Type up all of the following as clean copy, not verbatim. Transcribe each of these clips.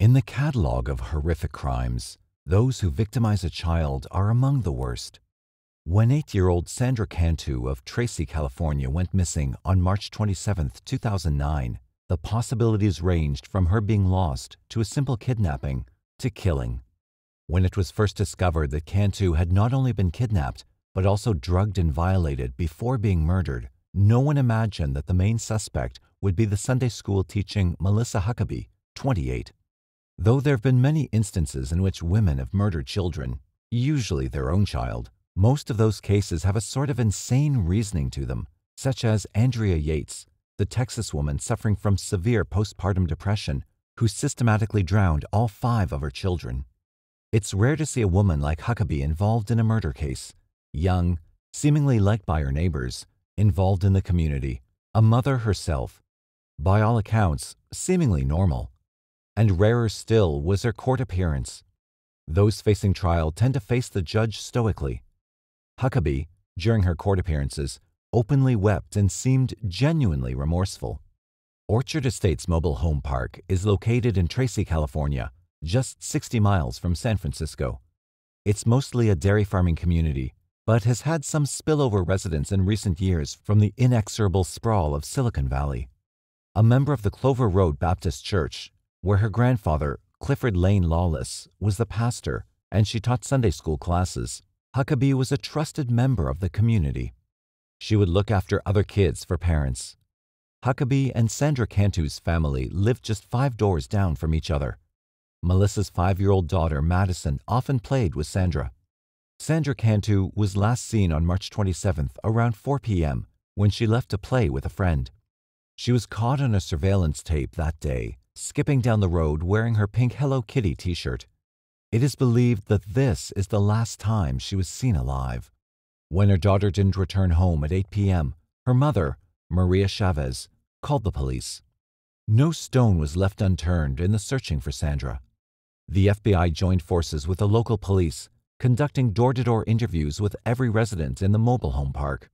In the catalog of horrific crimes, those who victimize a child are among the worst. When 8-year-old Sandra Cantu of Tracy, California went missing on March 27, 2009, the possibilities ranged from her being lost to a simple kidnapping to killing. When it was first discovered that Cantu had not only been kidnapped, but also drugged and violated before being murdered, no one imagined that the main suspect would be the Sunday school teaching Melissa Huckaby, 28. Though there have been many instances in which women have murdered children, usually their own child, most of those cases have a sort of insane reasoning to them, such as Andrea Yates, the Texas woman suffering from severe postpartum depression, who systematically drowned all 5 of her children. It's rare to see a woman like Huckaby involved in a murder case, young, seemingly liked by her neighbors, involved in the community, a mother herself, by all accounts, seemingly normal. And rarer still was her court appearance. Those facing trial tend to face the judge stoically. Huckaby, during her court appearances, openly wept and seemed genuinely remorseful. Orchard Estates Mobile Home Park is located in Tracy, California, just 60 miles from San Francisco. It's mostly a dairy farming community, but has had some spillover residents in recent years from the inexorable sprawl of Silicon Valley. A member of the Clover Road Baptist Church, where her grandfather, Clifford Lane Lawless, was the pastor and she taught Sunday school classes, Huckaby was a trusted member of the community. She would look after other kids for parents. Huckaby and Sandra Cantu's family lived just 5 doors down from each other. Melissa's 5-year-old daughter, Madison, often played with Sandra. Sandra Cantu was last seen on March 27th around 4 p.m. when she left to play with a friend. She was caught on a surveillance tape that day, skipping down the road wearing her pink Hello Kitty t-shirt. It is believed that this is the last time she was seen alive. When her daughter didn't return home at 8 p.m., her mother, Maria Chavez, called the police. No stone was left unturned in the searching for Sandra. The FBI joined forces with the local police, conducting door-to-door interviews with every resident in the mobile home park.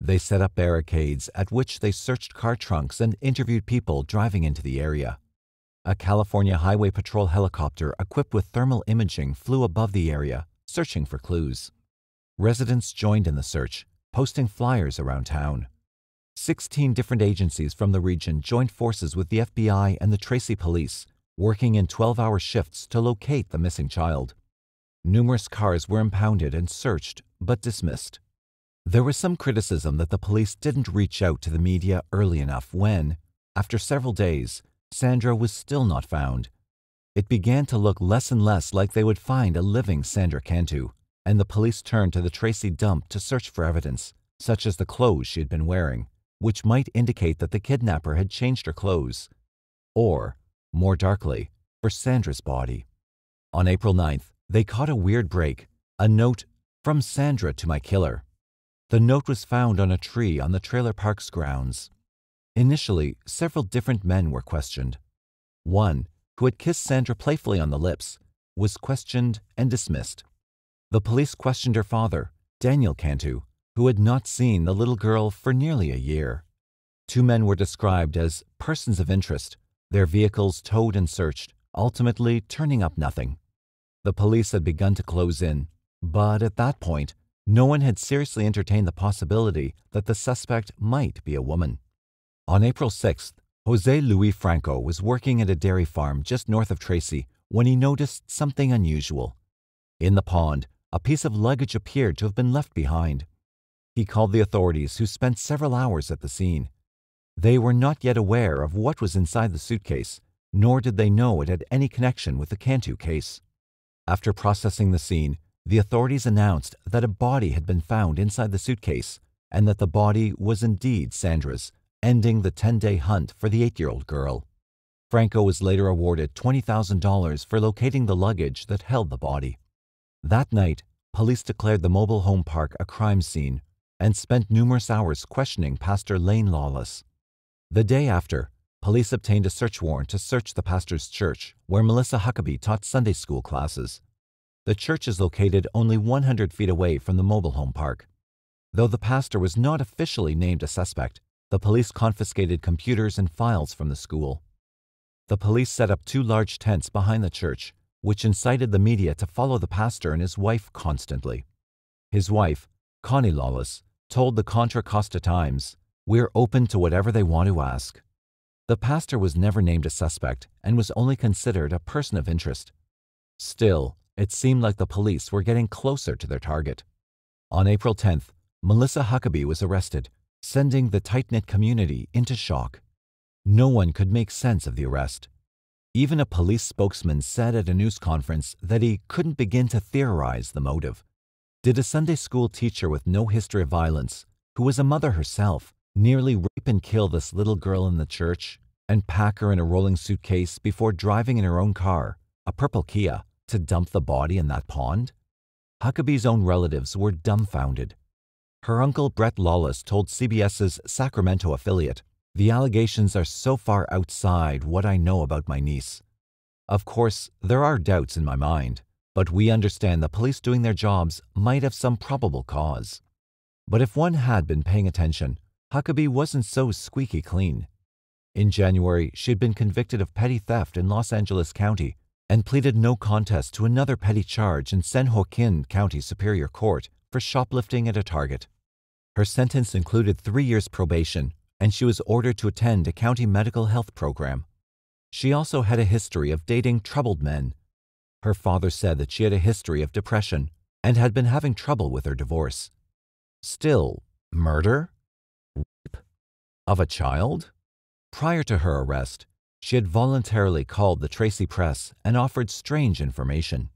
They set up barricades at which they searched car trunks and interviewed people driving into the area. A California Highway Patrol helicopter equipped with thermal imaging flew above the area, searching for clues. Residents joined in the search, posting flyers around town. 16 different agencies from the region joined forces with the FBI and the Tracy police, working in 12-hour shifts to locate the missing child. Numerous cars were impounded and searched, but dismissed. There was some criticism that the police didn't reach out to the media early enough when, after several days, Sandra was still not found. It began to look less and less like they would find a living Sandra Cantu, and the police turned to the Tracy dump to search for evidence, such as the clothes she had been wearing, which might indicate that the kidnapper had changed her clothes, or, more darkly, for Sandra's body. On April 9th, they caught a weird break, a note, "From Sandra to my killer." The note was found on a tree on the trailer park's grounds. Initially, several different men were questioned. One, who had kissed Sandra playfully on the lips, was questioned and dismissed. The police questioned her father, Daniel Cantu, who had not seen the little girl for nearly a year. 2 men were described as persons of interest, their vehicles towed and searched, ultimately turning up nothing. The police had begun to close in, but at that point, no one had seriously entertained the possibility that the suspect might be a woman. On April 6th, Jose Luis Franco was working at a dairy farm just north of Tracy when he noticed something unusual. In the pond, a piece of luggage appeared to have been left behind. He called the authorities, who spent several hours at the scene. They were not yet aware of what was inside the suitcase, nor did they know it had any connection with the Cantu case. After processing the scene, the authorities announced that a body had been found inside the suitcase and that the body was indeed Sandra's, ending the 10-day hunt for the 8-year-old girl. Franco was later awarded $20,000 for locating the luggage that held the body. That night, police declared the mobile home park a crime scene and spent numerous hours questioning Pastor Lane Lawless. The day after, police obtained a search warrant to search the pastor's church, where Melissa Huckaby taught Sunday school classes. The church is located only 100 feet away from the mobile home park. Though the pastor was not officially named a suspect, the police confiscated computers and files from the school. The police set up 2 large tents behind the church, which incited the media to follow the pastor and his wife constantly. His wife, Connie Lawless, told the Contra Costa Times, "We're open to whatever they want to ask." The pastor was never named a suspect and was only considered a person of interest. Still, it seemed like the police were getting closer to their target. On April 10th, Melissa Huckaby was arrested, sending the tight-knit community into shock. No one could make sense of the arrest. Even a police spokesman said at a news conference that he couldn't begin to theorize the motive. Did a Sunday school teacher with no history of violence, who was a mother herself, nearly rape and kill this little girl in the church and pack her in a rolling suitcase before driving in her own car, a purple Kia, to dump the body in that pond? Huckaby's own relatives were dumbfounded. Her uncle Brett Lawless told CBS's Sacramento affiliate, "The allegations are so far outside what I know about my niece. Of course, there are doubts in my mind, but we understand the police doing their jobs might have some probable cause." But if one had been paying attention, Huckaby wasn't so squeaky clean. In January, she had been convicted of petty theft in Los Angeles County and pleaded no contest to another petty charge in San Joaquin County Superior Court for shoplifting at a Target. Her sentence included 3 years probation, and she was ordered to attend a county mental health program. She also had a history of dating troubled men. Her father said that she had a history of depression and had been having trouble with her divorce. Still, murder? Rape? Of a child? Prior to her arrest, she had voluntarily called the Tracy press and offered strange information.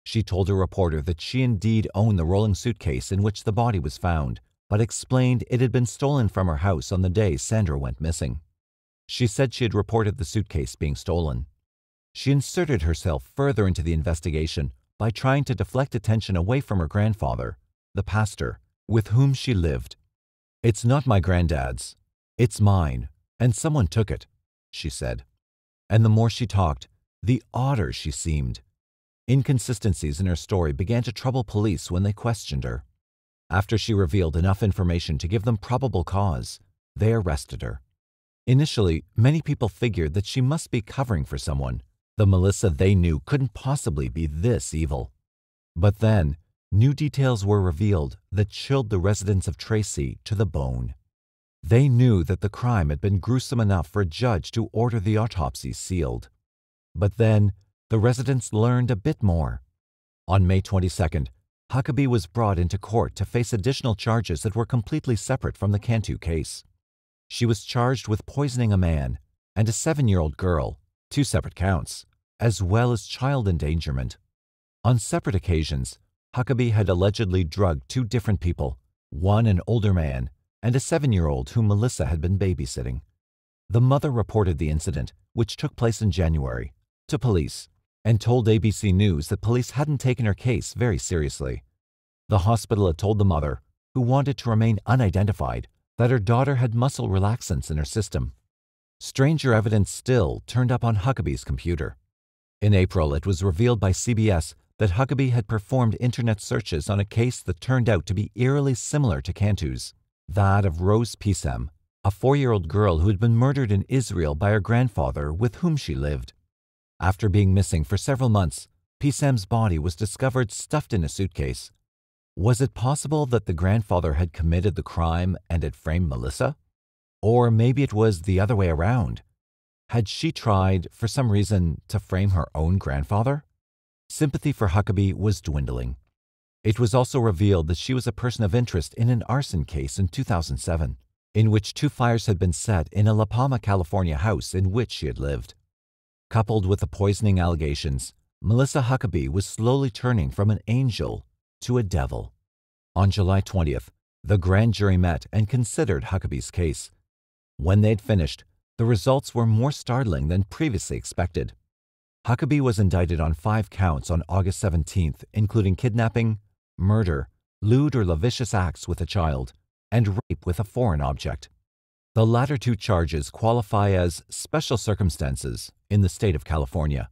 She told a reporter that she indeed owned the rolling suitcase in which the body was found, but explained it had been stolen from her house on the day Sandra went missing. She said she had reported the suitcase being stolen. She inserted herself further into the investigation by trying to deflect attention away from her grandfather, the pastor, with whom she lived. "It's not my granddad's. It's mine, and someone took it," she said. And the more she talked, the odder she seemed. Inconsistencies in her story began to trouble police when they questioned her. After she revealed enough information to give them probable cause, they arrested her. Initially, many people figured that she must be covering for someone. The Melissa they knew couldn't possibly be this evil. But then, new details were revealed that chilled the residents of Tracy to the bone. They knew that the crime had been gruesome enough for a judge to order the autopsy sealed. But then, the residents learned a bit more. On May 22nd, Huckaby was brought into court to face additional charges that were completely separate from the Cantu case. She was charged with poisoning a man and a 7-year-old girl, 2 separate counts, as well as child endangerment. On separate occasions, Huckaby had allegedly drugged 2 different people, one an older man and a 7-year-old whom Melissa had been babysitting. The mother reported the incident, which took place in January, to police and told ABC News that police hadn't taken her case very seriously. The hospital had told the mother, who wanted to remain unidentified, that her daughter had muscle relaxants in her system. Stranger evidence still turned up on Huckaby's computer. In April, it was revealed by CBS that Huckaby had performed internet searches on a case that turned out to be eerily similar to Cantu's, that of Rose Pisem, a 4-year-old girl who had been murdered in Israel by her grandfather with whom she lived. After being missing for several months, Pisem's body was discovered stuffed in a suitcase. Was it possible that the grandfather had committed the crime and had framed Melissa? Or maybe it was the other way around. Had she tried, for some reason, to frame her own grandfather? Sympathy for Huckaby was dwindling. It was also revealed that she was a person of interest in an arson case in 2007, in which 2 fires had been set in a La Palma, California house in which she had lived. Coupled with the poisoning allegations, Melissa Huckaby was slowly turning from an angel to a devil. On July 20th, the grand jury met and considered Huckaby's case. When they'd finished, the results were more startling than previously expected. Huckaby was indicted on 5 counts on August 17th, including kidnapping, murder, lewd or lascivious acts with a child, and rape with a foreign object. The latter 2 charges qualify as special circumstances in the state of California.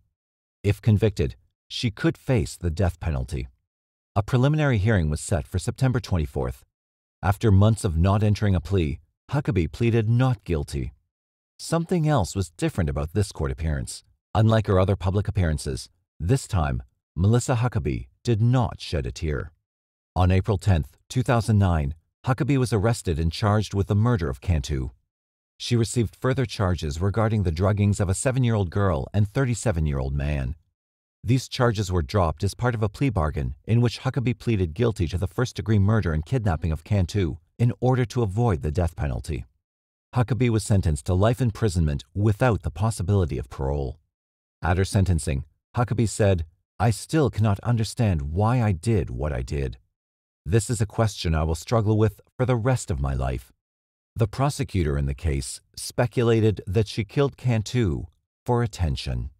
If convicted, she could face the death penalty. A preliminary hearing was set for September 24th. After months of not entering a plea, Huckaby pleaded not guilty. Something else was different about this court appearance. Unlike her other public appearances, this time, Melissa Huckaby did not shed a tear. On April 10, 2009, Huckaby was arrested and charged with the murder of Cantu. She received further charges regarding the druggings of a 7-year-old girl and 37-year-old man. These charges were dropped as part of a plea bargain in which Huckaby pleaded guilty to the first-degree murder and kidnapping of Cantu in order to avoid the death penalty. Huckaby was sentenced to life imprisonment without the possibility of parole. At her sentencing, Huckaby said, "I still cannot understand why I did what I did. This is a question I will struggle with for the rest of my life." The prosecutor in the case speculated that she killed Cantu for attention.